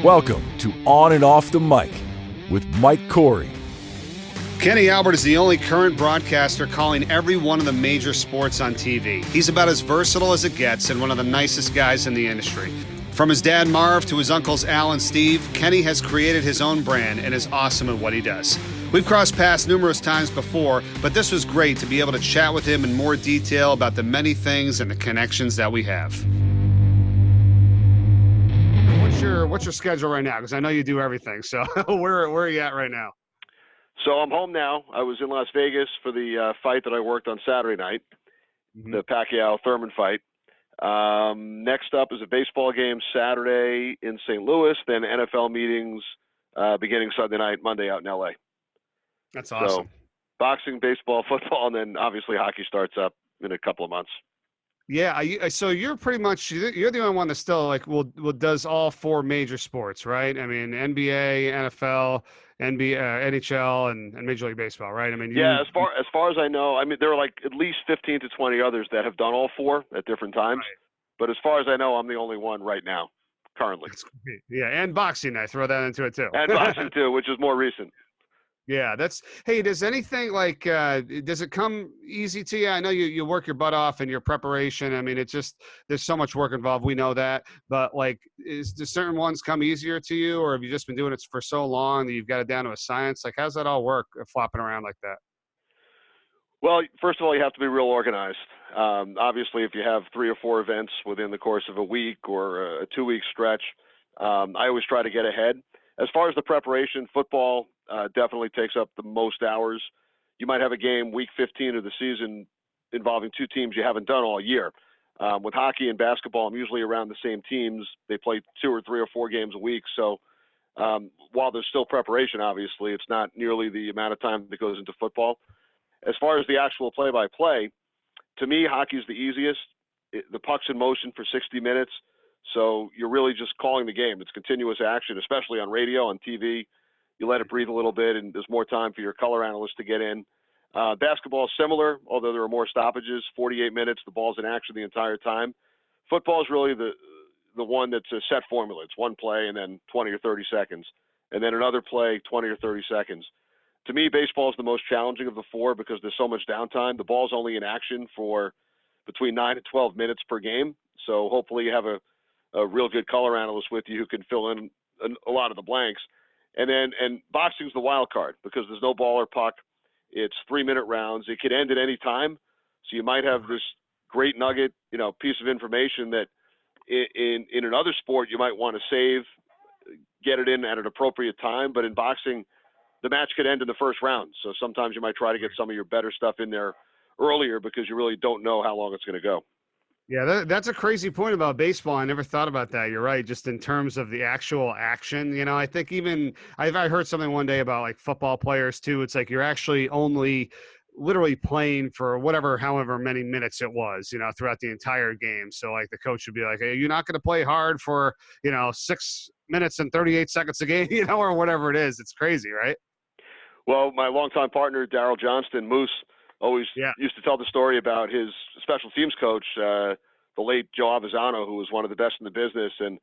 Welcome to On and Off the Mic with Mike Corey. Kenny Albert is the only current broadcaster calling every one of the major sports on TV. He's about as versatile as it gets and one of the nicest guys in the industry. From his dad Marv to his uncles Al and Steve, Kenny has created his own brand and is awesome at what he does. We've crossed paths numerous times before, but this was great to be able to chat with him in more detail about the many things and the connections that we have. What's your schedule right now? Because I know you do everything. So where are you at right now? So I'm home now. I was in Las Vegas for the fight that I worked on Saturday night, the Pacquiao-Thurman fight. Next up is a baseball game Saturday in St. Louis, then NFL meetings beginning Sunday night, Monday out in L.A. That's awesome. So boxing, baseball, football, and then obviously hockey starts up in a couple of months. Yeah, so you're pretty much you're the only one that still does all four major sports, right? I mean, NBA, NFL, NHL, and Major League Baseball, right? I mean, as far as I know, I mean there are like at least 15 to 20 others that have done all four at different times. Right. But as far as I know, I'm the only one right now, currently. Yeah, and boxing, I throw that into it too. And boxing too, which is more recent. Yeah, hey, does anything does it come easy to you? I know you work your butt off in your preparation. I mean, there's so much work involved. We know that, but do certain ones come easier to you, or have you just been doing it for so long that you've got it down to a science? Like, how's that all work, flopping around like that? Well, first of all, you have to be real organized. Obviously, if you have 3 or 4 events within the course of a week or a 2-week stretch, I always try to get ahead. As far as the preparation, football definitely takes up the most hours. You might have a game week 15 of the season involving 2 teams you haven't done all year. With hockey and basketball, I'm usually around the same teams. They play 2 or 3 or 4 games a week. So while there's still preparation, obviously, it's not nearly the amount of time that goes into football. As far as the actual play-by-play, to me, hockey's the easiest. The puck's in motion for 60 minutes. So you're really just calling the game. It's continuous action, especially on radio, on TV. You let it breathe a little bit, and there's more time for your color analyst to get in. Basketball is similar, although there are more stoppages, 48 minutes, the ball's in action the entire time. Football is really the one that's a set formula. It's one play and then 20 or 30 seconds, and then another play, 20 or 30 seconds. To me, baseball is the most challenging of the 4 because there's so much downtime. The ball's only in action for between 9 and 12 minutes per game, so hopefully you have a real good color analyst with you who can fill in a lot of the blanks. And boxing's the wild card because there's no ball or puck. It's 3-minute rounds. It could end at any time. So you might have this great nugget, piece of information that in another sport you might want to save, get it in at an appropriate time. But in boxing, the match could end in the first round. So sometimes you might try to get some of your better stuff in there earlier because you really don't know how long it's going to go. Yeah, that's a crazy point about baseball. I never thought about that. You're right. Just in terms of the actual action, I think even I heard something one day about like football players too. It's like you're actually only literally playing for however many minutes it was, throughout the entire game. So like the coach would be like, hey, you're not going to play hard for, 6 minutes and 38 seconds a game, or whatever it is. It's crazy, right? Well, my longtime partner, Darryl Johnston, Moose, always used to tell the story about his special teams coach, the late Joe Avisano, who was one of the best in the business. And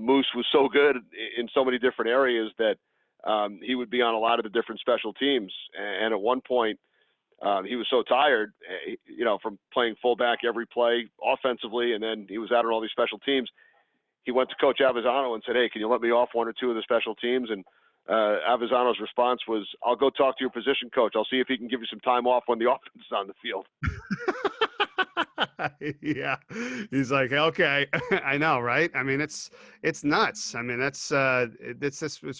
Moose was so good in so many different areas that he would be on a lot of the different special teams. And at one point, he was so tired, from playing fullback every play offensively, and then he was out on all these special teams. He went to Coach Avisano and said, hey, can you let me off 1 or 2 of the special teams? And Avisano's response was, I'll go talk to your position coach. I'll see if he can give you some time off when the offense is on the field. Yeah. He's like, okay, I know. Right. I mean, it's nuts. I mean, it's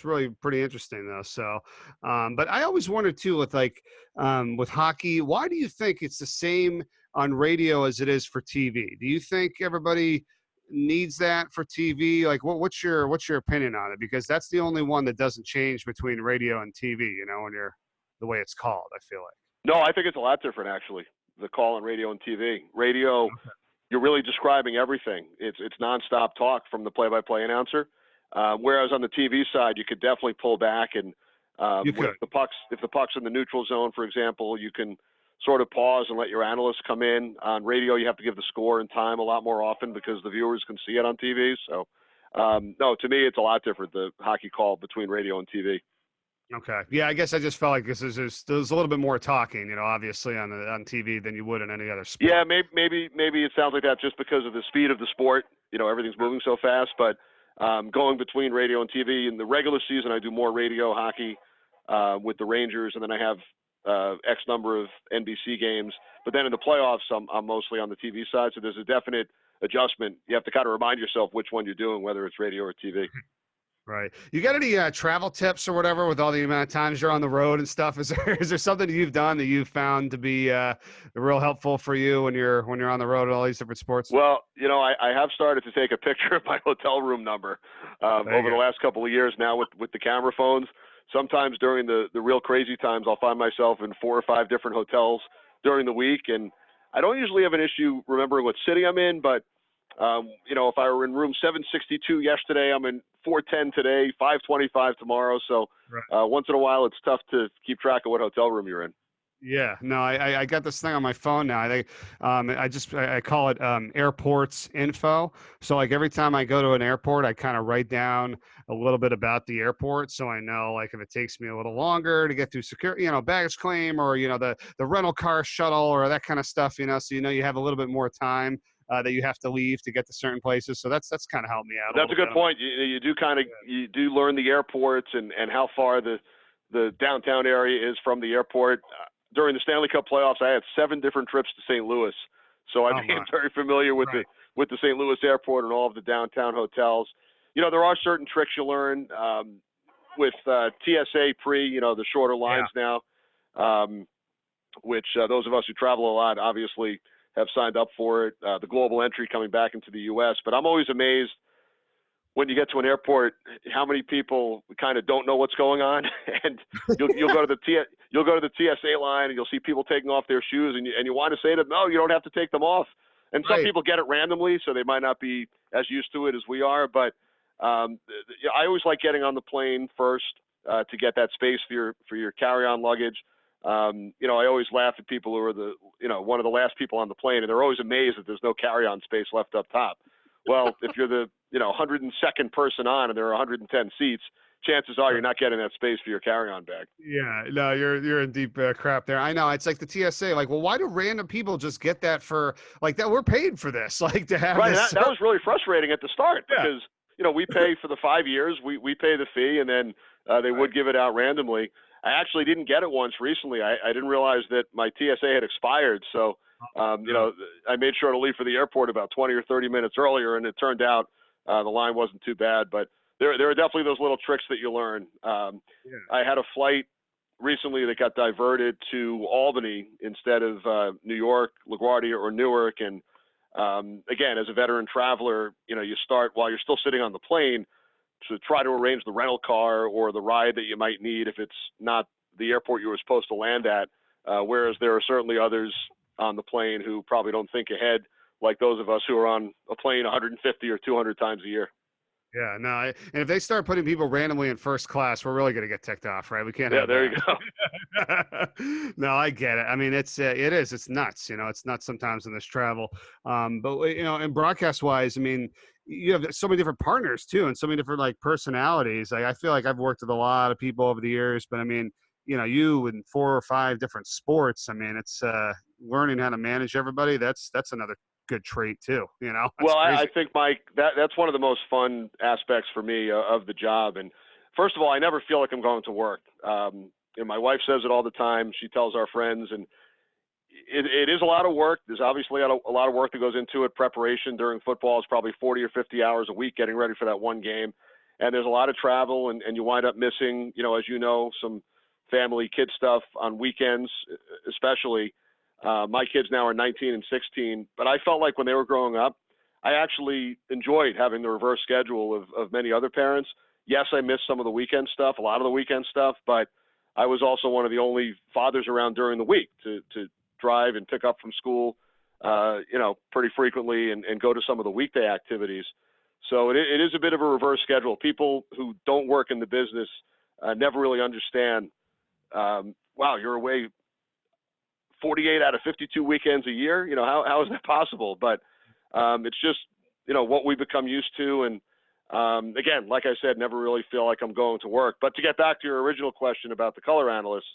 really pretty interesting though. So, but I always wondered too, with hockey, why do you think it's the same on radio as it is for TV? Do you think everybody needs that for TV? Like what's your opinion on it? Because that's the only one that doesn't change between radio and TV, when you're the way it's called, I feel like. No, I think it's a lot different actually. The call on radio and TV. Radio, you're really describing everything. It's nonstop talk from the play-by-play announcer. Whereas on the TV side, you could definitely pull back and if the puck's in the neutral zone, for example, you can sort of pause and let your analysts come in. On radio, you have to give the score and time a lot more often because the viewers can see it on TV. So No, to me, it's a lot different, the hockey call between radio and TV. Okay. Yeah, I guess I just felt like there's a little bit more talking, obviously on TV than you would in any other sport. Yeah, maybe it sounds like that just because of the speed of the sport. Everything's moving so fast. But going between radio and TV in the regular season, I do more radio hockey with the Rangers, and then I have X number of NBC games. But then in the playoffs, I'm mostly on the TV side. So there's a definite adjustment. You have to kind of remind yourself which one you're doing, whether it's radio or TV. Right. You got any travel tips or whatever with all the amount of times you're on the road and stuff? Is there something you've done that you've found to be real helpful for you when you're on the road at all these different sports? Well, I have started to take a picture of my hotel room number over the last couple of years now with the camera phones. Sometimes during the real crazy times, I'll find myself in 4 or 5 different hotels during the week, and I don't usually have an issue remembering what city I'm in, but if I were in room 762 yesterday, I'm in 410 today, 525 tomorrow. So once in a while, it's tough to keep track of what hotel room you're in. Yeah, no, I got this thing on my phone now. I call it airports info. So like every time I go to an airport, I kind of write down a little bit about the airport, so I know like if it takes me a little longer to get through security, baggage claim, or the rental car shuttle or that kind of stuff. So you have a little bit more time that you have to leave to get to certain places. So that's kind of helped me out. That's a good point. You do you do learn the airports and how far the downtown area is from the airport. During the Stanley Cup playoffs, I had 7 different trips to St. Louis. So I became very familiar with the St. Louis airport and all of the downtown hotels. There are certain tricks you learn with TSA pre, the shorter lines now, which those of us who travel a lot obviously have signed up for it, the global entry coming back into the U.S. But I'm always amazed when you get to an airport, how many people kind of don't know what's going on, and you'll go to the TSA line and you'll see people taking off their shoes, and you want to say to them, no, you don't have to take them off. And some people get it randomly, so they might not be as used to it as we are. But I always like getting on the plane first to get that space for your carry-on luggage. I always laugh at people who are one of the last people on the plane, and they're always amazed that there's no carry-on space left up top. Well, if you're the 102nd person on and there are 110 seats, chances are you're not getting that space for your carry-on bag. Yeah, no, you're in deep crap there. I know. It's like the TSA. Like, well, why do random people just get that for like that? We're paid for this, like to have this. That was really frustrating at the start because we pay for the 5 years, we pay the fee, and then they would give it out randomly. I actually didn't get it once recently. I didn't realize that my TSA had expired, so. I made sure to leave for the airport about 20 or 30 minutes earlier, and it turned out the line wasn't too bad. But there are definitely those little tricks that you learn. I had a flight recently that got diverted to Albany instead of New York, LaGuardia, or Newark. And again, as a veteran traveler, you start while you're still sitting on the plane to try to arrange the rental car or the ride that you might need if it's not the airport you were supposed to land at. Whereas there are certainly others on the plane who probably don't think ahead like those of us who are on a plane 150 or 200 times a year. Yeah, no, and if they start putting people randomly in first class, we're really going to get ticked off, right? We can't. Yeah, there you go. No, I get it. I mean, it's nuts. It's nuts sometimes in this travel. But and broadcast wise, I mean, you have so many different partners too, and so many different like personalities. Like I feel like I've worked with a lot of people over the years, but I mean, you in 4 or 5 different sports. I mean, it's learning how to manage everybody. That's another good trait too. Well, I think, Mike, that's one of the most fun aspects for me of the job. And first of all, I never feel like I'm going to work. My wife says it all the time. She tells our friends, and it is a lot of work. There's obviously a lot of work that goes into it. Preparation during football is probably 40 or 50 hours a week getting ready for that one game. And there's a lot of travel, and you wind up missing, as some family kid stuff on weekends, especially. My kids now are 19 and 16, but I felt like when they were growing up, I actually enjoyed having the reverse schedule of many other parents. Yes, I missed some of the weekend stuff, a lot of the weekend stuff, but I was also one of the only fathers around during the week to drive and pick up from school, pretty frequently and go to some of the weekday activities. So it is a bit of a reverse schedule. People who don't work in the business never really understand, wow, you're away 48 out of 52 weekends a year. How is that possible? But it's just, what we become used to. And Again, like I said, never really feel like I'm going to work. But to get back to your original question about the color analysts,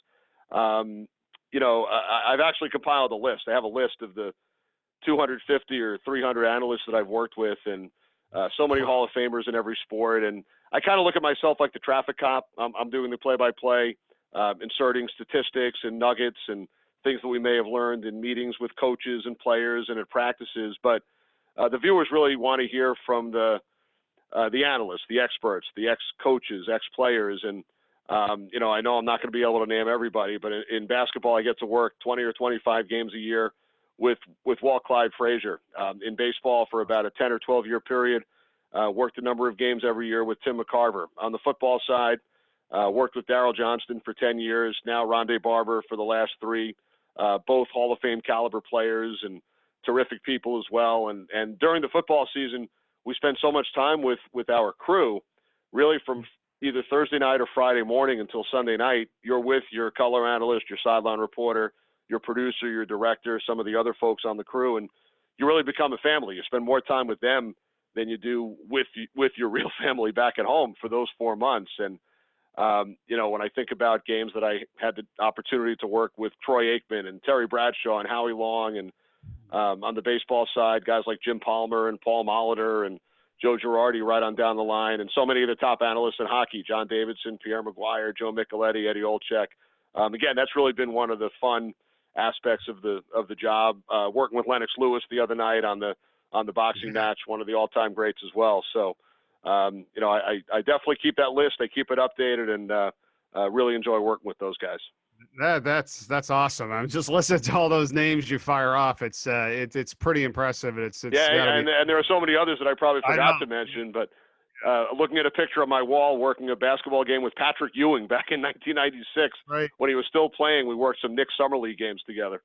I've actually compiled a list. I have a list of the 250 or 300 analysts that I've worked with, and so many Hall of Famers in every sport. And I kind of look at myself like the traffic cop. I'm doing the play-by-play, inserting statistics and nuggets and things that we may have learned in meetings with coaches and players and at practices. But the viewers really want to hear from the analysts, the experts, the ex-coaches, ex-players. And, I know I'm not going to be able to name everybody, but in basketball, I get to work 20 or 25 games a year with Walt Clyde Frazier. In baseball, for about a 10 or 12-year period, worked a number of games every year with Tim McCarver. On the football side, worked with Darryl Johnston for 10 years, now Rondé Barber for the last 3, both Hall of Fame caliber players and terrific people as well. And during the football season, we spend so much time with our crew, really from either Thursday night or Friday morning until Sunday night. You're with your color analyst, your sideline reporter, your producer, your director, some of the other folks on the crew, and you really become a family. You spend more time with them than you do with your real family back at home for those 4 months. And, when I think about games that I had the opportunity to work with Troy Aikman and Terry Bradshaw and Howie Long, and on the baseball side, guys like Jim Palmer and Paul Molitor and Joe Girardi right on down the line, and so many of the top analysts in hockey, John Davidson, Pierre Maguire, Joe Micheletti, Eddie Olczyk. Again, that's really been one of the fun aspects of the job. Working with Lennox Lewis the other night on the boxing match, one of the all-time greats as well. So, I definitely keep that list. I keep it updated, and really enjoy working with those guys. That's awesome. I'm just listening to all those names you fire off. It's pretty impressive. And there are so many others that I probably forgot to mention, but looking at a picture on my wall, working a basketball game with Patrick Ewing back in 1996, right, when he was still playing. We worked some Nick Summer League games together.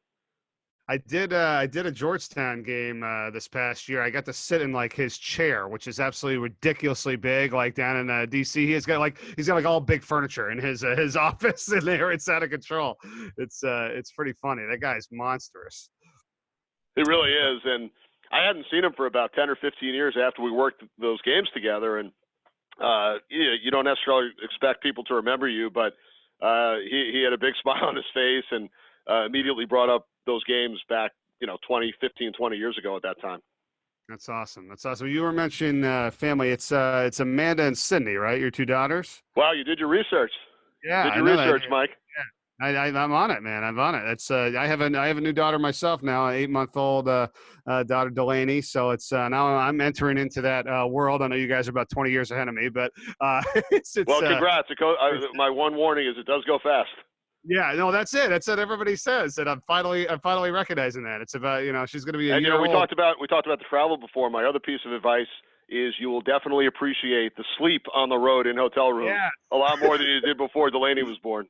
I did a Georgetown game this past year. I got to sit in like his chair, which is absolutely ridiculously big, like down in DC. He's got like all big furniture in his office in there. It's out of control. It's pretty funny. That guy's monstrous. He really is. And I hadn't seen him for about 10 or 15 years after we worked those games together. And you don't necessarily expect people to remember you, but he had a big smile on his face and immediately brought up those games back, 20 years ago at that time. That's awesome. You were mentioning family. It's Amanda and Sydney, right? Your 2 daughters? Wow, you did your research. Yeah. Did your research, Mike? Yeah. I'm on it, man. I'm on it. It's I have a new daughter myself now, an 8-month-old daughter, Delaney. So it's now I'm entering into that world. I know you guys are about 20 years ahead of me, but it's well, congrats. My one warning is it does go fast. Yeah, no, that's it. That's what everybody says, and I'm finally recognizing that. It's about she's going to be a year old. We talked about the travel before. My other piece of advice is you will definitely appreciate the sleep on the road in hotel rooms a lot more than you did before Delaney was born.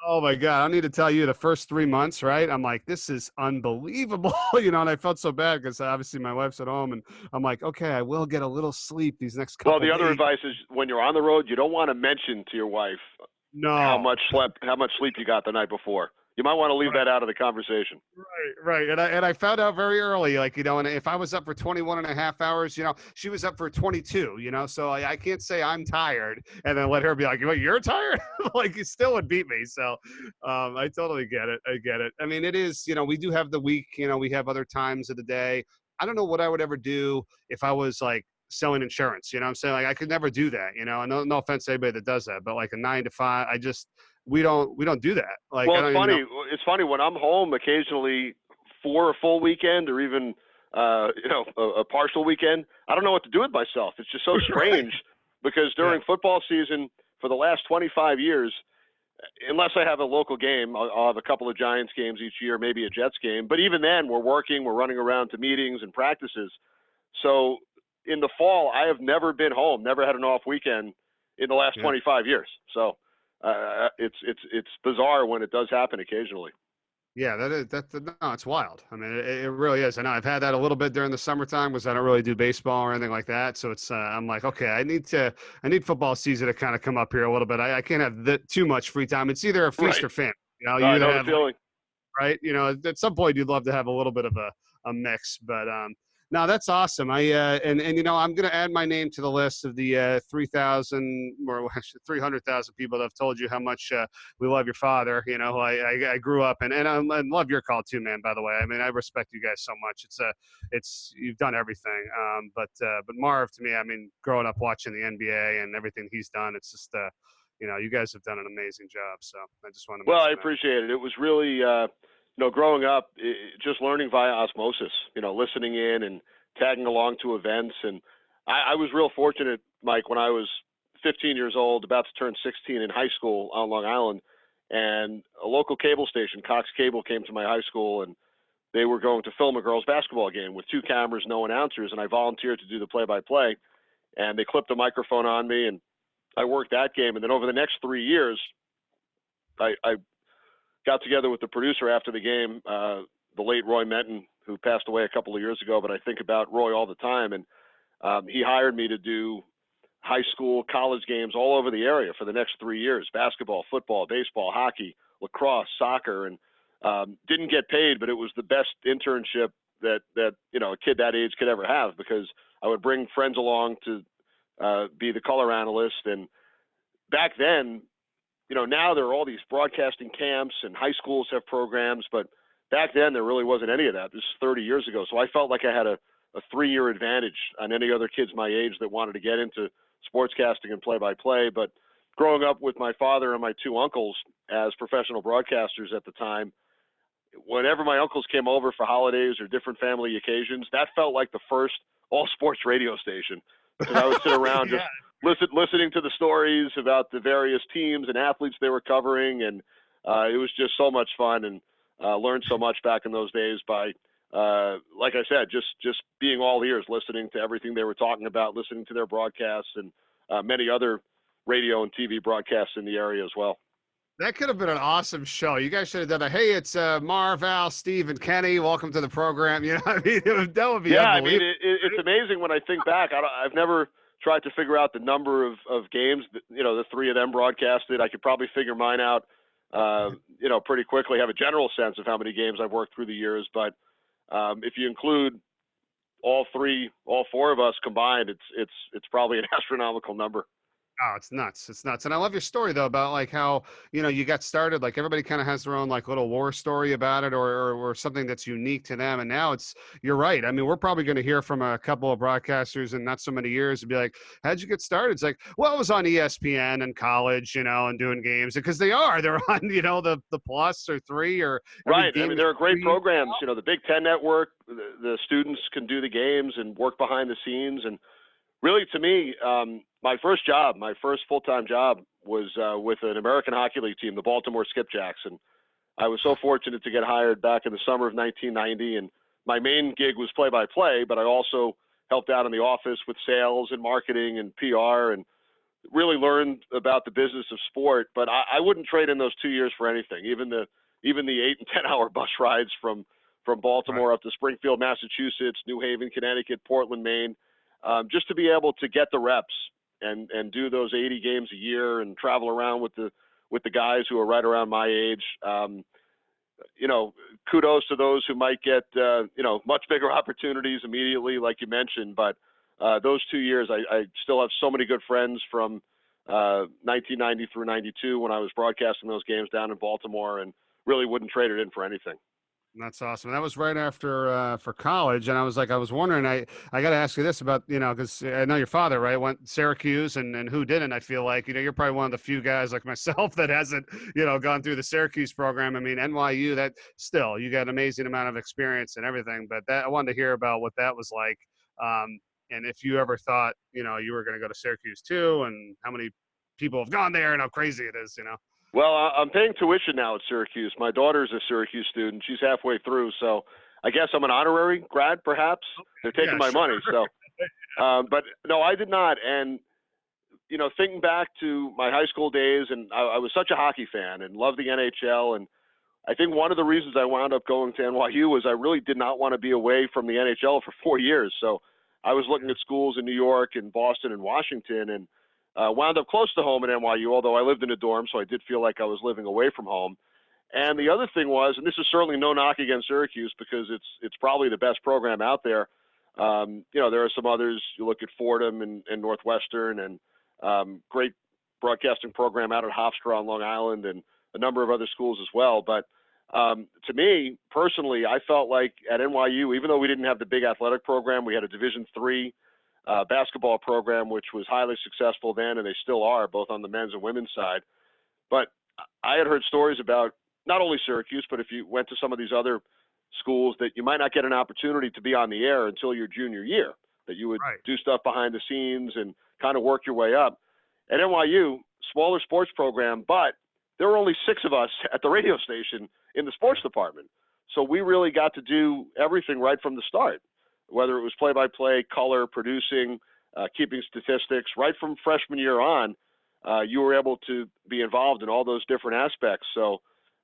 Oh my God, I don't need to tell you the first 3 months, right? I'm like, this is unbelievable, and I felt so bad because obviously my wife's at home, and I'm like, okay, I will get a little sleep these next couple. Well, the other advice is when you're on the road, you don't want to mention to your wife how much sleep you got the night before. You might want to leave that out of the conversation. Right. And I found out very early, and if I was up for 21 and a half hours, she was up for 22, so I can't say I'm tired and then let her be like, well, you're tired? Like, you still would beat me. So I totally get it. I get it. I mean, it is, we do have the week, we have other times of the day. I don't know what I would ever do if I was like selling insurance, what I'm saying? Like, I could never do that, and no offense to anybody that does that, but like a 9 to 5, we don't do that. Like, well, it's funny when I'm home occasionally for a full weekend or even, a partial weekend, I don't know what to do with myself. It's just so strange because during football season for the last 25 years, unless I have a local game, I'll have a couple of Giants games each year, maybe a Jets game. But even then we're running around to meetings and practices. So in the fall, I have never been home, never had an off weekend in the last 25 years. So it's bizarre when it does happen occasionally. Yeah, it's wild. I mean, it really is. I know I've had that a little bit during the summertime because I don't really do baseball or anything like that. So it's I'm like, okay, I need football season to kind of come up here a little bit. I can't have too much free time. It's either a feast or famine. You I know the feeling. Right. At some point you'd love to have a little bit of a mix, but No, that's awesome. And I'm going to add my name to the list of the 3,000 or 300,000 people that have told you how much we love your father. I grew up and I love your call too, man. By the way, I mean I respect you guys so much. It's you've done everything. But Marv, to me, I mean, growing up watching the NBA and everything he's done, it's just you guys have done an amazing job. So I just want to Well, mention I appreciate it. It was really, growing up, just learning via osmosis, listening in and tagging along to events. And I was real fortunate, Mike, when I was 15 years old, about to turn 16 in high school on Long Island, and a local cable station, Cox Cable, came to my high school, and they were going to film a girls' basketball game with 2 cameras, no announcers, and I volunteered to do the play-by-play. And they clipped a microphone on me, and I worked that game. And then over the next 3 years, I got together with the producer after the game, the late Roy Menton, who passed away a couple of years ago, but I think about Roy all the time. And he hired me to do high school, college games all over the area for the next 3 years: basketball, football, baseball, hockey, lacrosse, soccer, and didn't get paid, but it was the best internship that a kid that age could ever have, because I would bring friends along to be the color analyst. And back then, now there are all these broadcasting camps and high schools have programs, but back then there really wasn't any of that. This is 30 years ago. So I felt like I had a 3-year advantage on any other kids my age that wanted to get into sportscasting and play-by-play. But growing up with my father and my 2 uncles as professional broadcasters at the time, whenever my uncles came over for holidays or different family occasions, that felt like the first all-sports radio station, because I would sit around yeah. just listening to the stories about the various teams and athletes they were covering, and it was just so much fun, and learned so much back in those days by, like I said, just being all ears, listening to everything they were talking about, listening to their broadcasts, and many other radio and TV broadcasts in the area as well. That could have been an awesome show. You guys should have done that. Hey, it's Marv, Al, Steve, and Kenny. Welcome to the program. I mean, that would be yeah. I unbelievable. mean, it's amazing when I think back. I've never tried to figure out the number of games that, the 3 of them broadcasted. I could probably figure mine out, pretty quickly. Have a general sense of how many games I've worked through the years. But if you include all 4 of us combined, it's probably an astronomical number. Oh, it's nuts. It's nuts. And I love your story though, about like how, you got started, like everybody kind of has their own like little war story about it, or something that's unique to them. And now you're right. I mean, we're probably going to hear from a couple of broadcasters in not so many years and be like, how'd you get started? It's like, well, it was on ESPN in college, and doing games, because they're on, the Plus or 3 or right. I mean, there are great programs, the Big Ten Network, the students can do the games and work behind the scenes. And really, to me, my first full-time job was with an American Hockey League team, the Baltimore Skipjacks. And I was so fortunate to get hired back in the summer of 1990. And my main gig was play-by-play, but I also helped out in the office with sales and marketing and PR, and really learned about the business of sport. But I wouldn't trade in those 2 years for anything, even the 8 and 10-hour bus rides from Baltimore up to Springfield, Massachusetts, New Haven, Connecticut, Portland, Maine. Just to be able to get the reps and do those 80 games a year and travel around with the guys who are right around my age. Kudos to those who might get, much bigger opportunities immediately, like you mentioned. But those 2 years, I still have so many good friends from 1990 through 92 when I was broadcasting those games down in Baltimore, and really wouldn't trade it in for anything. That's awesome. That was right after for college, and I was wondering, I got to ask you this about, because I know your father, right, went Syracuse, and who didn't? I feel like, you're probably one of the few guys like myself that hasn't, gone through the Syracuse program. I mean, NYU, that still, you got an amazing amount of experience and everything, but I wanted to hear about what that was like, and if you ever thought, you were going to go to Syracuse too, and how many people have gone there and how crazy it is, Well, I'm paying tuition now at Syracuse. My daughter's a Syracuse student. She's halfway through, so I guess I'm an honorary grad, perhaps. They're taking my money, so. But no, I did not. And, thinking back to my high school days, and I was such a hockey fan and loved the NHL. And I think one of the reasons I wound up going to NYU was I really did not want to be away from the NHL for 4 years. So I was looking at schools in New York and Boston and Washington, and wound up close to home at NYU, although I lived in a dorm, so I did feel like I was living away from home. And the other thing was, and this is certainly no knock against Syracuse, because it's probably the best program out there, There are some others. You look at Fordham and Northwestern, and great broadcasting program out at Hofstra on Long Island, and a number of other schools as well. But to me personally, I felt like at NYU, even though we didn't have the big athletic program, we had a Division III basketball program, which was highly successful then, and they still are, both on the men's and women's side. But I had heard stories about not only Syracuse, but if you went to some of these other schools, that you might not get an opportunity to be on the air until your junior year, that you would do stuff behind the scenes and kind of work your way up. At NYU, smaller sports program, but there were only 6 of us at the radio station in the sports department. So we really got to do everything right from the start, whether it was play-by-play, color, producing, keeping statistics. Right from freshman year on, you were able to be involved in all those different aspects. So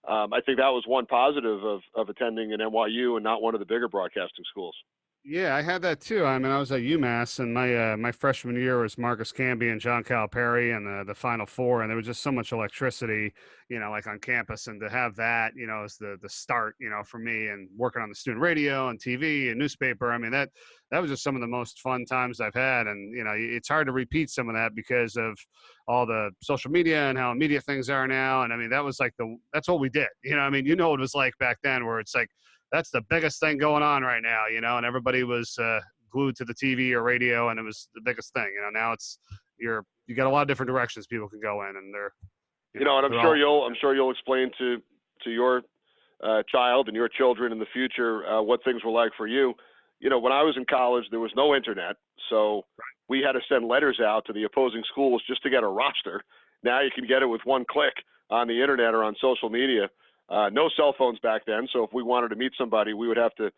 I think that was one positive of attending an NYU and not one of the bigger broadcasting schools. Yeah, I had that too. I mean, I was at UMass, and my freshman year was Marcus Camby and John Calipari, and the Final Four, and there was just so much electricity, like on campus, and to have that, as the start, for me, and working on the student radio and TV and newspaper. I mean, that was just some of the most fun times I've had, and it's hard to repeat some of that because of all the social media and how immediate things are now. And I mean, that was like that's what we did. I mean, what it was like back then, where it's like, that's the biggest thing going on right now, and everybody was glued to the TV or radio, and it was the biggest thing. Now you got a lot of different directions people can go in, and they're, and I'm sure you'll explain to your child and your children in the future what things were like for you. When I was in college, there was no internet, so we had to send letters out to the opposing schools just to get a roster. Now you can get it with one click on the internet or on social media. No cell phones back then, so if we wanted to meet somebody, we would have to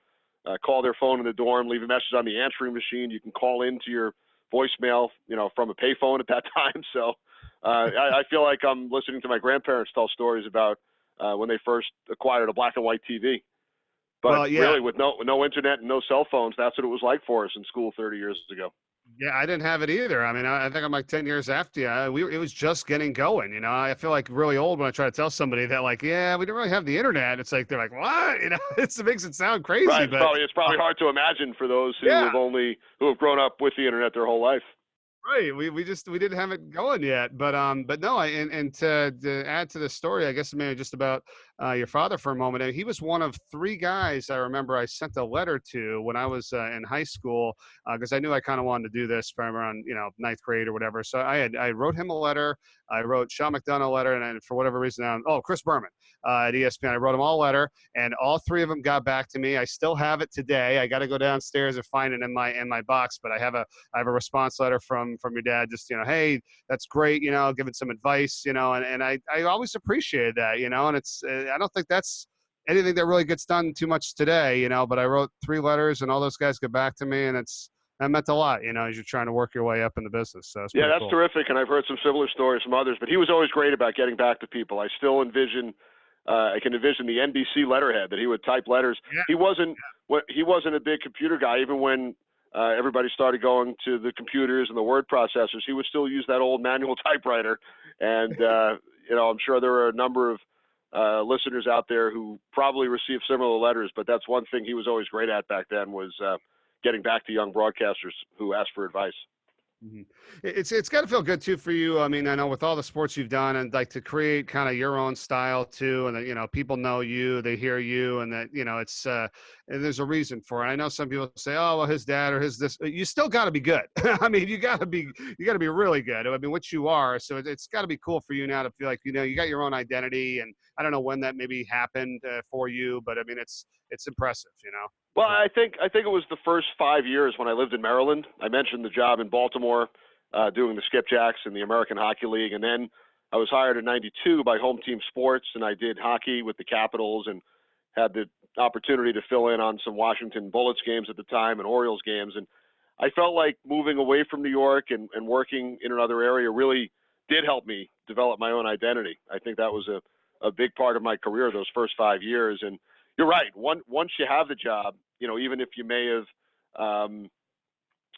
call their phone in the dorm, leave a message on the answering machine. You can call into your voicemail, from a payphone at that time. So I feel like I'm listening to my grandparents tell stories about when they first acquired a black and white TV. But really, with no internet and no cell phones, that's what it was like for us in school 30 years ago. Yeah, I didn't have it either. I mean, I think I'm like 10 years after you. It was just getting going. I feel like really old when I try to tell somebody that, like, yeah, we didn't really have the internet. It's like, they're like, what? It makes it sound crazy. Right. But it's probably hard to imagine for those who have grown up with the internet their whole life. Right. We didn't have it going yet, but no, and to add to the story, I guess maybe just about your father for a moment. He was one of 3 guys I remember I sent a letter to when I was in high school, because I knew I kind of wanted to do this from around 9th grade or whatever. So I wrote him a letter. I wrote Sean McDonough a letter, and then for whatever reason, Chris Berman at ESPN. I wrote them all a letter, and all 3 of them got back to me. I still have it today. I got to go downstairs and find it in my box, but I have a response letter from your dad, just hey, that's great, giving some advice, and I always appreciated that, and it's I don't think that's anything that really gets done too much today, but I wrote 3 letters, and all those guys get back to me, and that meant a lot, as you're trying to work your way up in the business. So yeah, that's cool. Terrific, and I've heard some similar stories from others, but he was always great about getting back to people. I still envision I can envision the NBC letterhead that he would type letters. Yeah. He wasn't a big computer guy, even when everybody started going to the computers and the word processors. He would still use that old manual typewriter. And, I'm sure there are a number of listeners out there who probably received similar letters, but that's one thing he was always great at back then was getting back to young broadcasters who asked for advice. Mm-hmm. It's got to feel good too for you. I mean, I know with all the sports you've done, and like to create kind of your own style too, and that people know you, they hear you, and that it's and there's a reason for it. I know some people say, oh well, his dad or his this. You still got to be good. I mean, you got to be really good. I mean, which you are. So it's got to be cool for you now to feel like you got your own identity. And I don't know when that maybe happened for you, but I mean, it's impressive. Well, I think it was the first 5 years when I lived in Maryland. I mentioned the job in Baltimore, doing the skipjacks in the American Hockey League, and then I was hired in '92 by Home Team Sports, and I did hockey with the Capitals and had the opportunity to fill in on some Washington Bullets games at the time and Orioles games. And I felt like moving away from New York and working in another area really did help me develop my own identity. I think that was a big part of my career those first 5 years. And you're right. Once you have the job, even if you may have, I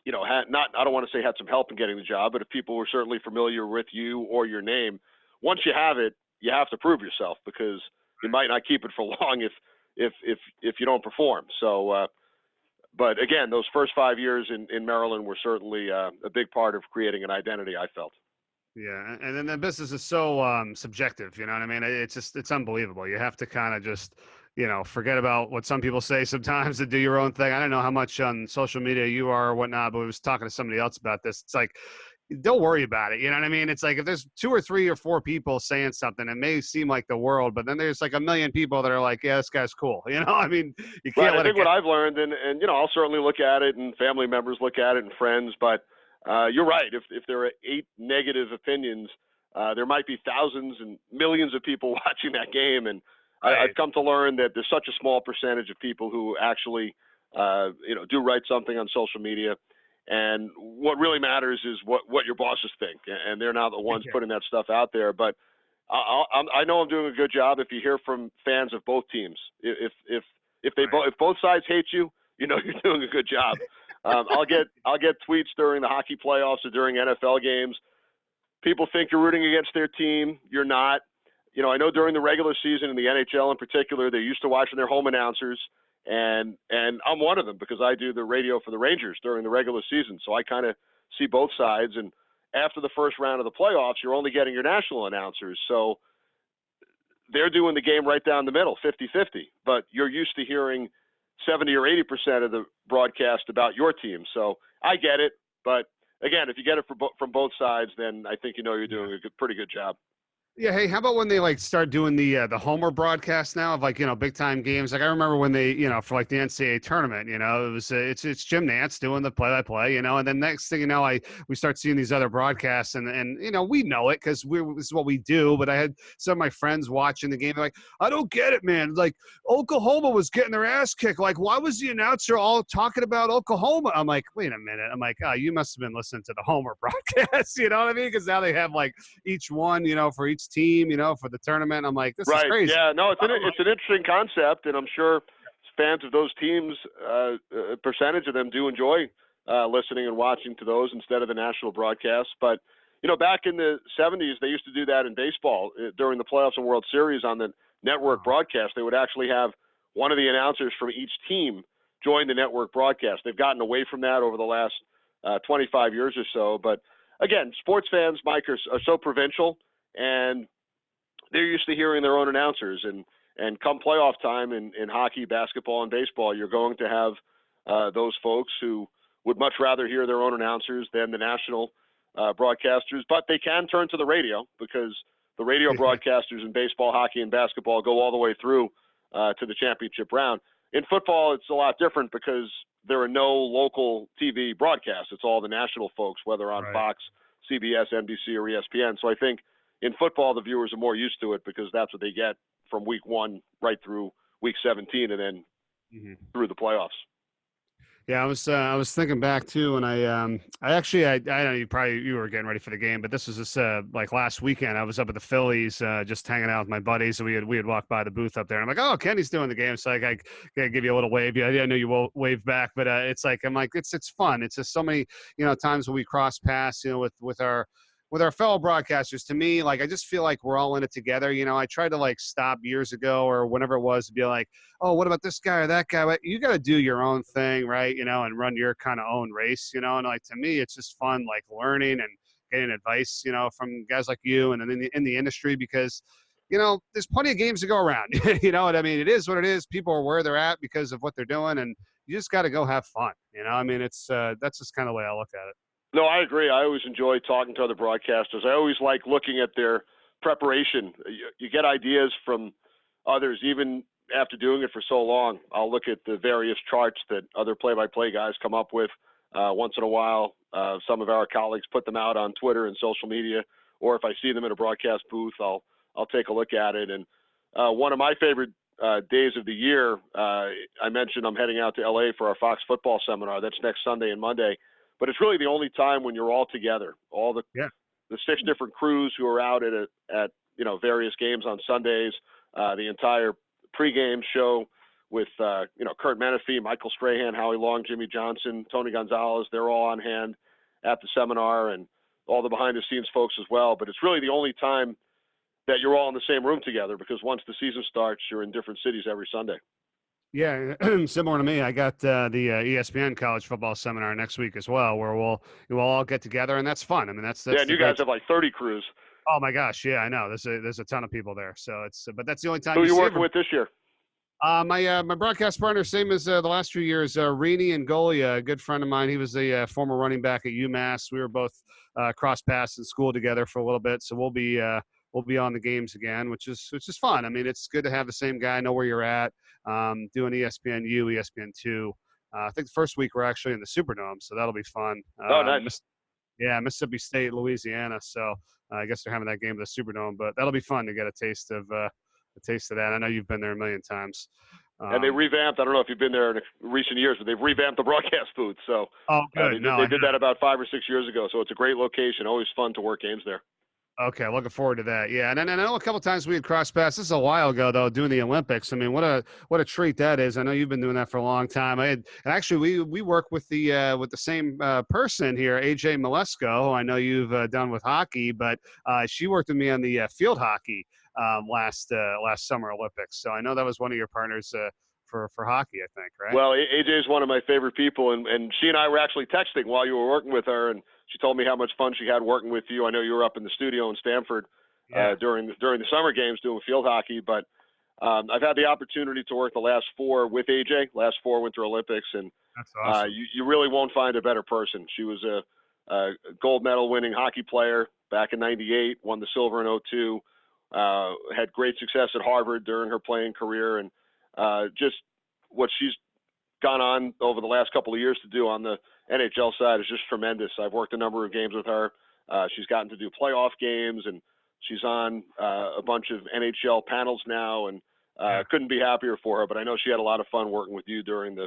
don't want to say had some help in getting the job, but if people were certainly familiar with you or your name, once you have it, you have to prove yourself because you might not keep it for long if you don't perform. So, But again, those first 5 years in Maryland were certainly a big part of creating an identity, I felt. Yeah, and then the business is so subjective. You know what I mean? It's unbelievable. You have to kind of just forget about what some people say sometimes and do your own thing. I don't know how much on social media you are or whatnot, but I was talking to somebody else about this. It's like, don't worry about it. You know what I mean? It's like if there's 2 or 3 or 4 people saying something, it may seem like the world, but then there's like a million people that are like, yeah, this guy's cool. I mean, you can't Right. I think what I've learned, and I'll certainly look at it, and family members look at it, and friends, but you're right. If there are 8 negative opinions, there might be thousands and millions of people watching that game, and Right. I've come to learn that there's such a small percentage of people who actually, do write something on social media. And what really matters is what your bosses think, and they're not the ones putting that stuff out there. But I know I'm doing a good job if you hear from fans of both teams. If both sides hate you, you're doing a good job. I'll get tweets during the hockey playoffs or during NFL games. People think you're rooting against their team. You're not. I know during the regular season in the NHL in particular, they're used to watching their home announcers. And I'm one of them because I do the radio for the Rangers during the regular season. So I kind of see both sides. And after the first round of the playoffs, you're only getting your national announcers. So they're doing the game right down the middle, 50-50. But you're used to hearing 70 or 80% of the broadcast about your team. So I get it. But again, if you get it from both sides, then I think you're doing a pretty good job. Yeah. Hey, how about when they start doing the Homer broadcast now of big time games? Like I remember when they, for like the NCAA tournament, it was it's Jim Nantz doing the play by play, and then next thing we start seeing these other broadcasts and we know it because this is what we do. But I had some of my friends watching the game. They're like, I don't get it, man. Like Oklahoma was getting their ass kicked. Like, why was the announcer all talking about Oklahoma? I'm like, wait a minute. I'm like, oh, you must have been listening to the Homer broadcast. You know what I mean? Because now they have each one, for each team, for the tournament. I'm like, this is crazy. Yeah, no, it's an interesting concept, and I'm sure fans of those teams, a percentage of them do enjoy listening and watching to those instead of the national broadcasts. But, back in the 70s, they used to do that in baseball during the playoffs and World Series on the network broadcast. They would actually have one of the announcers from each team join the network broadcast. They've gotten away from that over the last 25 years or so. But, again, sports fans, Mike, are so provincial, and they're used to hearing their own announcers. And come playoff time in hockey, basketball, and baseball, you're going to have those folks who would much rather hear their own announcers than the national broadcasters. But they can turn to the radio because the radio broadcasters in baseball, hockey, and basketball go all the way through to the championship round. In football, it's a lot different because there are no local TV broadcasts. It's all the national folks, whether on Fox, CBS, NBC, or ESPN. So I think in football, the viewers are more used to it because that's what they get from week 1 right through week 17 and then through the playoffs. Yeah, I was thinking back too, and I know you were getting ready for the game, but this was just last weekend. I was up at the Phillies, just hanging out with my buddies, and we had walked by the booth up there. And I'm like, oh, Kenny's doing the game, so I gotta give you a little wave. Yeah, I know you will wave back, but it's fun. It's just so many times when we cross paths, with our fellow broadcasters. To me, I just feel like we're all in it together. I tried to stop years ago or whenever it was to be like, oh, what about this guy or that guy? But you got to do your own thing, right? And run your kind of own race, and to me, it's just fun, learning and getting advice, from guys like you and in the industry because, there's plenty of games to go around. You know what I mean? It is what it is. People are where they're at because of what they're doing, and you just got to go have fun. It's that's just kind of the way I look at it. No, I agree. I always enjoy talking to other broadcasters. I always like looking at their preparation. You get ideas from others, even after doing it for so long. I'll look at the various charts that other play-by-play guys come up with once in a while. Some of our colleagues put them out on Twitter and social media, or if I see them in a broadcast booth, I'll take a look at it. And one of my favorite days of the year, I mentioned I'm heading out to L.A. for our Fox football seminar. That's next Sunday and Monday. But it's really the only time when you're all together, all the 6 different crews who are out at various games on Sundays, the entire pregame show with Kurt Menefee, Michael Strahan, Howie Long, Jimmy Johnson, Tony Gonzalez. They're all on hand at the seminar, and all the behind the scenes folks as well. But it's really the only time that you're all in the same room together because once the season starts, you're in different cities every Sunday. Yeah, similar to me. I got the ESPN college football seminar next week as well, where we'll all get together, and that's fun. I mean, that's Yeah, and the you guys great. have like 30 crews. Oh my gosh, yeah, I know. There's a ton of people there, so it's but that's the only time Who are you you see working with this year? my broadcast partner, same as the last few years, Rini and Golia, a good friend of mine. He was the former running back at UMass. We were both cross paths in school together for a little bit, so we'll be on the games again, which is fun. I mean, it's good to have the same guy, know where you're at, doing ESPNU, ESPN2. I think the first week we're actually in the Superdome, so that'll be fun. Oh, nice. Mississippi State, Louisiana. So I guess they're having that game at the Superdome, but that'll be fun to get a taste of that. I know you've been there a million times. And they revamped. I don't know if you've been there in recent years, but they've revamped the broadcast booth. So good. They did that about 5 or 6 years ago. So it's a great location. Always fun to work games there. Okay, looking forward to that. Yeah, and I know a couple times we had crossed paths. This is a while ago though, doing the Olympics. I mean, what a treat that is. I know you've been doing that for a long time. And actually we work with the same person here, AJ Malesko, who I know you've done with hockey, but she worked with me on the field hockey last summer Olympics. So I know that was one of your partners for hockey, I think, right? Well, AJ is one of my favorite people, and she and I were actually texting while you were working with her, and she told me how much fun she had working with you. I know you were up in the studio in Stamford during the summer games doing field hockey, but I've had the opportunity to work the last 4 with AJ, last 4 Winter Olympics, and that's awesome. You really won't find a better person. She was a gold medal winning hockey player back in '98, won the silver in '02, had great success at Harvard during her playing career, and just what she's gone on over the last couple of years to do on the NHL side is just tremendous. I've worked a number of games with her. She's gotten to do playoff games, and she's on a bunch of NHL panels now, and couldn't be happier for her. But I know she had a lot of fun working with you during the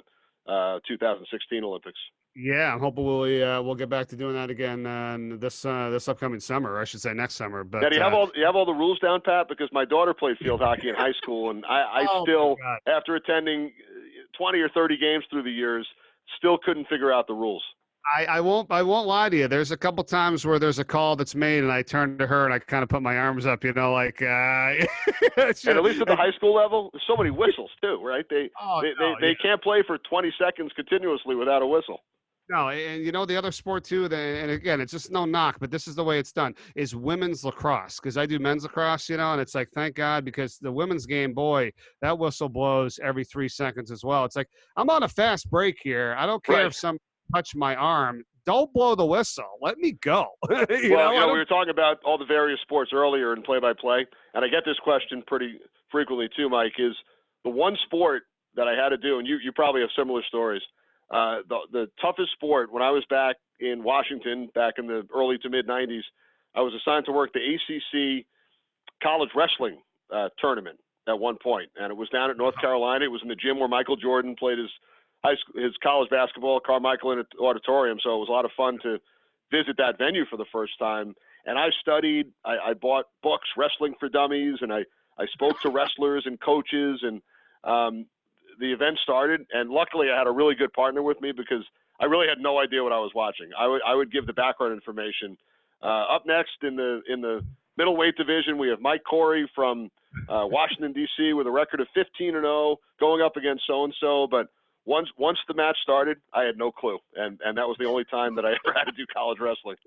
2016 Olympics. Yeah, I'm hoping we'll get back to doing that again this upcoming summer, or I should say next summer. But now, do you have all the rules down, Pat? Because my daughter played field hockey in high school, and I still, after attending 20 or 30 games through the years, still couldn't figure out the rules. I won't lie to you. There's a couple times where there's a call that's made, and I turn to her and I kind of put my arms up, like. And at least at the high school level, there's so many whistles too, right? They can't play for 20 seconds continuously without a whistle. No, and the other sport too, and again, it's just no knock, but this is the way it's done, is women's lacrosse. Because I do men's lacrosse, and it's like, thank God, because the women's game, boy, that whistle blows every 3 seconds as well. It's like, I'm on a fast break here. I don't care if some touch my arm. Don't blow the whistle. Let me go. We were talking about all the various sports earlier in play-by-play, and I get this question pretty frequently too, Mike, is the one sport that I had to do, and you probably have similar stories, the toughest sport when I was back in Washington back in the early to mid-'90s, I was assigned to work the ACC college wrestling tournament at one point, and it was down at North Carolina. It was in the gym where Michael Jordan played his college basketball, Carmichael Auditorium, so it was a lot of fun to visit that venue for the first time. And I studied, I bought books, Wrestling for Dummies, and I spoke to wrestlers and coaches, and the event started, and luckily I had a really good partner with me because I really had no idea what I was watching. I would give the background information. Up next in the middleweight division, we have Mike Corey from Washington, D.C. with a record of 15-0 going up against so-and-so. But once the match started, I had no clue, and that was the only time that I ever had to do college wrestling.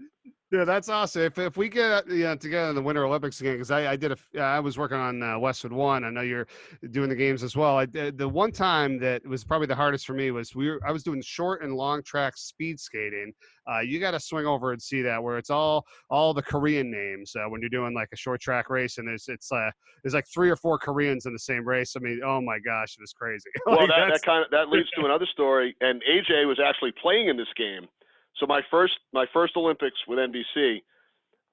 Yeah, that's awesome. If we get together in the Winter Olympics again, because I was working on Westwood 1. I know you're doing the games as well. The one time that was probably the hardest for me was I was doing short and long track speed skating. You got to swing over and see that, where it's all the Korean names when you're doing like a short track race, and there's like 3 or 4 Koreans in the same race. I mean, oh my gosh, it was crazy. Well, that leads to another story, and AJ was actually playing in this game. So my first Olympics with NBC,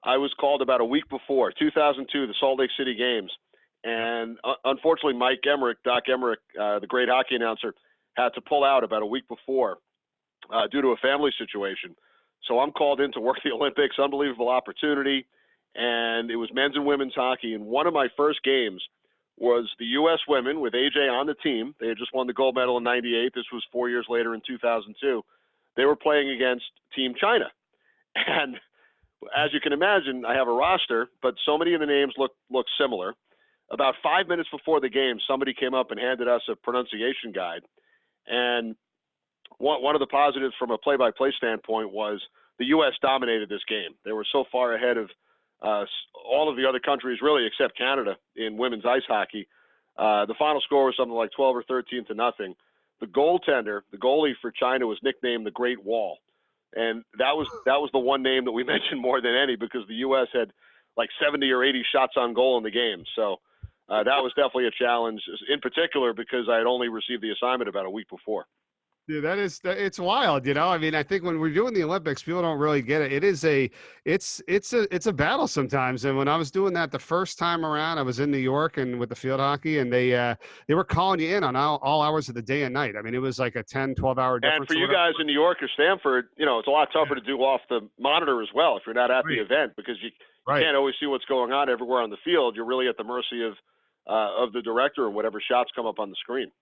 I was called about a week before, 2002, the Salt Lake City Games. And unfortunately, Doc Emmerich, the great hockey announcer, had to pull out about a week before due to a family situation. So I'm called in to work the Olympics, unbelievable opportunity. And it was men's and women's hockey. And one of my first games was the U.S. women with AJ on the team. They had just won the gold medal in '98. This was 4 years later in 2002. They were playing against Team China. And as you can imagine, I have a roster, but so many of the names look similar. about 5 minutes before the game, somebody came up and handed us a pronunciation guide. And one of the positives from a play-by-play standpoint was the U.S. dominated this game. They were so far ahead of all of the other countries, really, except Canada, in women's ice hockey. The final score was something like 12 or 13 to nothing. The goaltender, the goalie for China, was nicknamed the Great Wall. And that was the one name that we mentioned more than any, because the U.S. had like 70 or 80 shots on goal in the game. So that was definitely a challenge, in particular because I had only received the assignment about a week before. Dude, it's wild, you know. I mean, I think when we're doing the Olympics, people don't really get it. It's a battle sometimes. And when I was doing that the first time around, I was in New York and with the field hockey, and they were calling you in on all hours of the day and night. I mean, it was like a 10, 12-hour difference. And for you guys in New York or Stanford, you know, it's a lot tougher to do off the monitor as well if you're not at the event, because you can't always see what's going on everywhere on the field. You're really at the mercy of the director or whatever shots come up on the screen.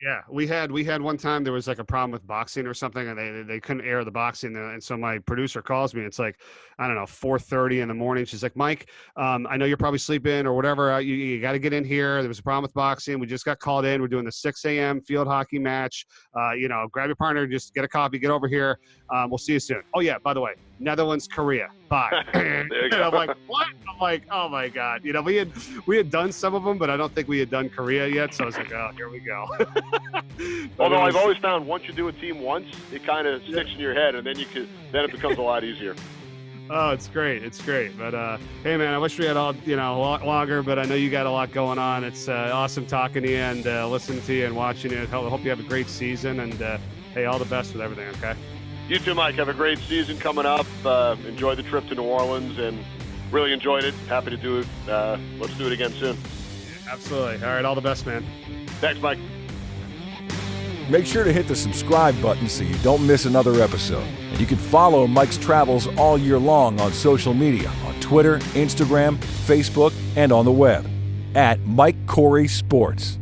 Yeah, we had one time there was like a problem with boxing or something, and they couldn't air the boxing, and so my producer calls me. It's like, I don't know, 4:30 in the morning. She's like, Mike, I know you're probably sleeping or whatever. You got to get in here. There was a problem with boxing. We just got called in. We're doing the 6 a.m. field hockey match. You know, grab your partner, just get a coffee, get over here. We'll see you soon. Oh yeah, by the way, Netherlands, Korea. Bye. And I'm like, what? I'm like, oh my God. You know, we had done some of them, but I don't think we had done Korea yet. So I was like, oh, here we go. Although I've always found once you do a team once, it kind of sticks in your head, and then it becomes a lot easier. Oh, it's great. It's great. But hey, man, I wish we had a lot longer, but I know you got a lot going on. It's awesome talking to you and listening to you and watching you. I hope you have a great season, and hey, all the best with everything, okay? You too, Mike. Have a great season coming up. Enjoy the trip to New Orleans, and really enjoyed it. Happy to do it. Let's do it again soon. Yeah, absolutely. All right, all the best, man. Thanks, Mike. Make sure to hit the subscribe button so you don't miss another episode. And you can follow Mike's travels all year long on social media, on Twitter, Instagram, Facebook, and on the web at Mike Corey Sports.